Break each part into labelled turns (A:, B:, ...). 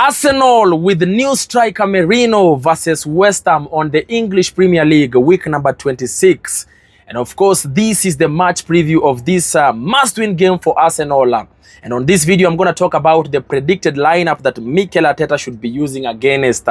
A: Arsenal with the new striker Merino versus Westham on the English Premier League, week number 26. And of course, this is the match preview of this must-win game for Arsenal. And on this video, I'm going to talk about the predicted lineup that Mikel Arteta should be using against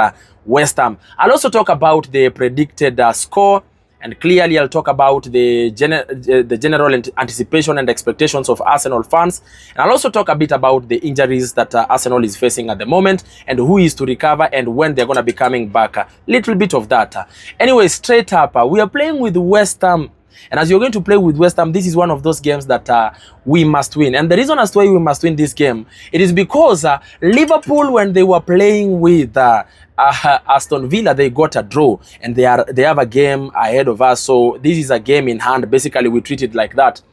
A: West Ham. I'll also talk about the predicted score. And clearly, I'll talk about the general anticipation and expectations of Arsenal fans. And I'll also talk a bit about the injuries that Arsenal is facing at the moment and who is to recover and when they're going to be coming back. A little bit of that. Anyway, straight up, we are playing with West Ham. And as you're going to play with West Ham, this is one of those games that we must win. And the reason as to why we must win this game, it is because Liverpool, when they were playing with Aston Villa, they got a draw, and they have a game ahead of us. So this is a game in hand. Basically, we treat it like that.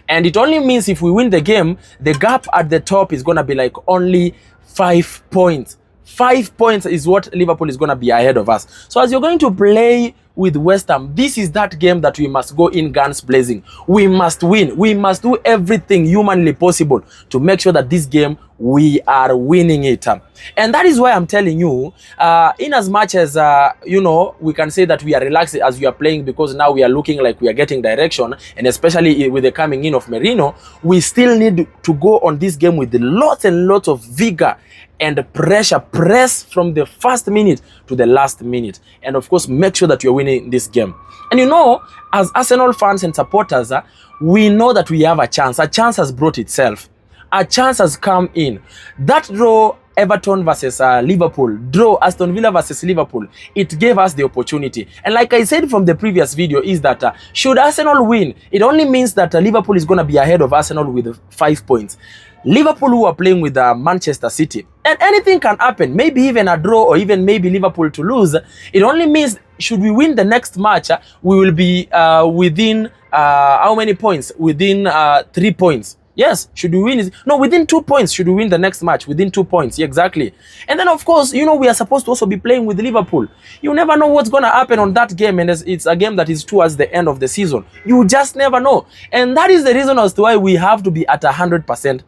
A: And it only means if we win the game, the gap at the top is going to be like only 5 points. 5 points is what Liverpool is going to be ahead of us. So as you're going to play with West Ham, this is that game that we must go in guns blazing. We must win. We must do everything humanly possible to make sure that this game we are winning it. And that is why I'm telling you, in as much as, you know, we can say that we are relaxed as we are playing because now we are looking like we are getting direction, and especially with the coming in of Merino, we still need to go on this game with lots and lots of vigor and press from the first minute to the last minute. And of course, make sure that you're winning this game. And you know, as Arsenal fans and supporters, we know that we have a chance. A chance has brought itself. A chance has come in. That draw, Everton versus Liverpool, draw Aston Villa versus Liverpool, it gave us the opportunity. And like I said from the previous video, is that should Arsenal win, it only means that Liverpool is going to be ahead of Arsenal with 5 points. Liverpool, who are playing with Manchester City, and anything can happen, maybe even a draw or even maybe Liverpool to lose. It only means should we win the next match, we will be within how many points? Within 3 points. Yes, should we win? No, within 2 points. Should we win the next match? Within 2 points. Yeah, exactly. And then, of course, you know, we are supposed to also be playing with Liverpool. You never know what's going to happen on that game. And it's a game that is towards the end of the season. You just never know. And that is the reason as to why we have to be at 100%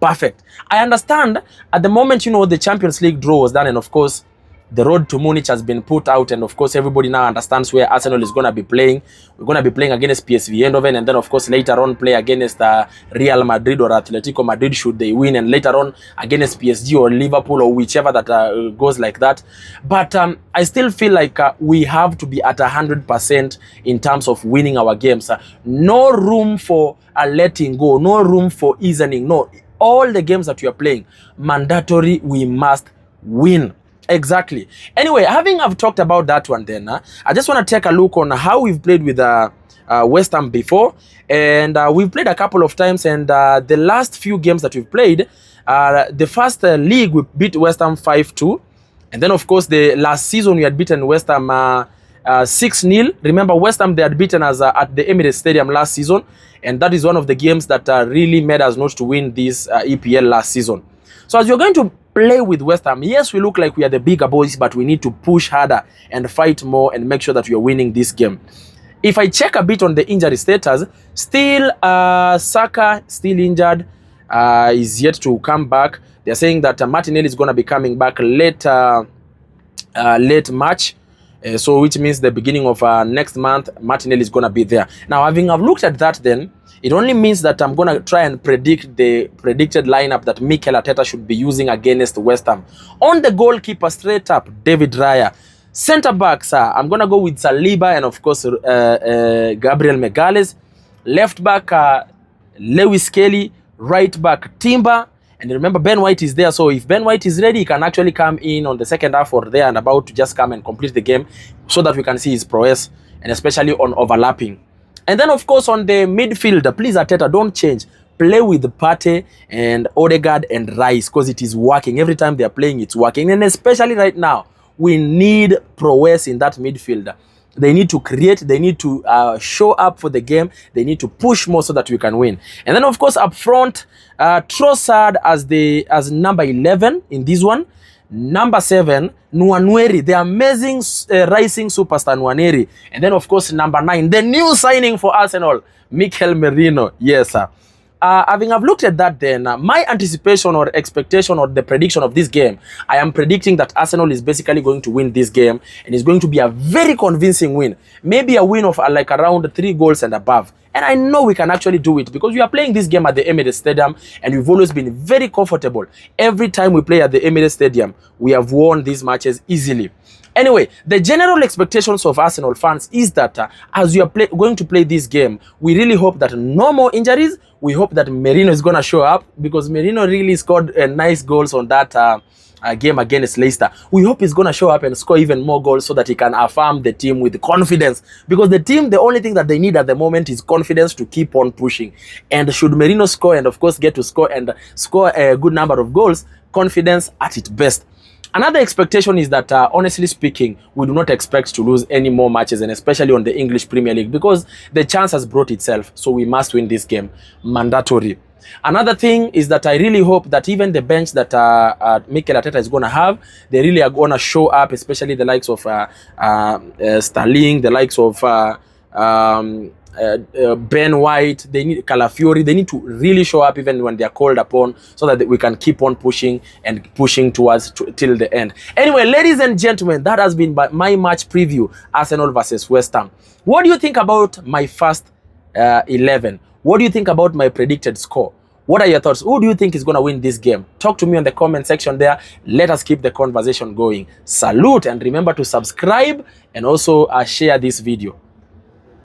A: perfect. I understand at the moment, you know, the Champions League draw was done. And, of course, the road to Munich has been put out, and of course everybody now understands where Arsenal is going to be playing. We're going to be playing against PSV Eindhoven, and then of course later on play against Real Madrid or Atletico Madrid should they win, and later on against PSG or Liverpool or whichever that goes like that. But I still feel like we have to be at 100% in terms of winning our games. No room for letting go, no room for easing. No, all the games that we are playing, mandatory, we must win. Exactly. Anyway, I've talked about that one then, I just want to take a look on how we've played with West Ham before. And we've played a couple of times, and the last few games that we've played, the first league we beat West Ham 5-2. And then, of course, the last season we had beaten West Ham 6-0. Remember, West Ham, they had beaten us at the Emirates Stadium last season. And that is one of the games that really made us not to win this EPL last season. So as you're going to play with West Ham, yes, we look like we are the bigger boys, but we need to push harder and fight more and make sure that we are winning this game. If I check a bit on the injury status, still Saka still injured, is yet to come back. They're saying that Martinelli is going to be coming back late March. So which means the beginning of next month, Martinelli is going to be there. Now, I've looked at that then, it only means that I'm going to try and predict the predicted lineup that Mikel Arteta should be using against West Ham. On the goalkeeper, straight up, David Raya. Centre backs, I'm going to go with Saliba and, of course, Gabriel Magalhaes. Left back, Lewis Kelly. Right back, Timber. And remember, Ben White is there. So if Ben White is ready, he can actually come in on the second half or there and about to just come and complete the game so that we can see his prowess, and especially on overlapping. And then, of course, on the midfield, please, Arteta, don't change. Play with Partey and Odegaard and Rice, because it is working. Every time they are playing, it's working. And especially right now, we need prowess in that midfield. They need to create. They need to show up for the game. They need to push more so that we can win. And then, of course, up front, Trossard as number 11 in this one. Number 7, Nwaneri, the amazing rising superstar Nwaneri. And then, of course, number 9, the new signing for Arsenal, Mikel Merino. Yes, sir. I've looked at that, then my anticipation or expectation or the prediction of this game, I am predicting that Arsenal is basically going to win this game, and it's going to be a very convincing win. Maybe a win of like around 3 goals and above. And I know we can actually do it because we are playing this game at the Emirates Stadium, and we've always been very comfortable. Every time we play at the Emirates Stadium, we have won these matches easily. Anyway, the general expectations of Arsenal fans is that as you are going to play this game, we really hope that no more injuries. We hope that Merino is going to show up, because Merino really scored nice goals on that game against Leicester. We hope he's going to show up and score even more goals so that he can affirm the team with confidence. Because the team, the only thing that they need at the moment is confidence to keep on pushing. And should Merino score and, of course, get to score and score a good number of goals, confidence at its best. Another expectation is that, honestly speaking, we do not expect to lose any more matches, and especially on the English Premier League, because the chance has brought itself. So we must win this game. Mandatory. Another thing is that I really hope that even the bench that Mikel Arteta is going to have, they really are going to show up, especially the likes of Sterling, the likes of Ben White, they need Calafiori, they need to really show up even when they are called upon, so that we can keep on pushing and pushing towards till the end. Anyway, ladies and gentlemen, that has been my match preview, Arsenal versus West Ham. What do you think about my first 11? What do you think about my predicted score? What are your thoughts? Who do you think is going to win this game? Talk to me on the comment section there. Let us keep the conversation going. Salute, and remember to subscribe and also share this video.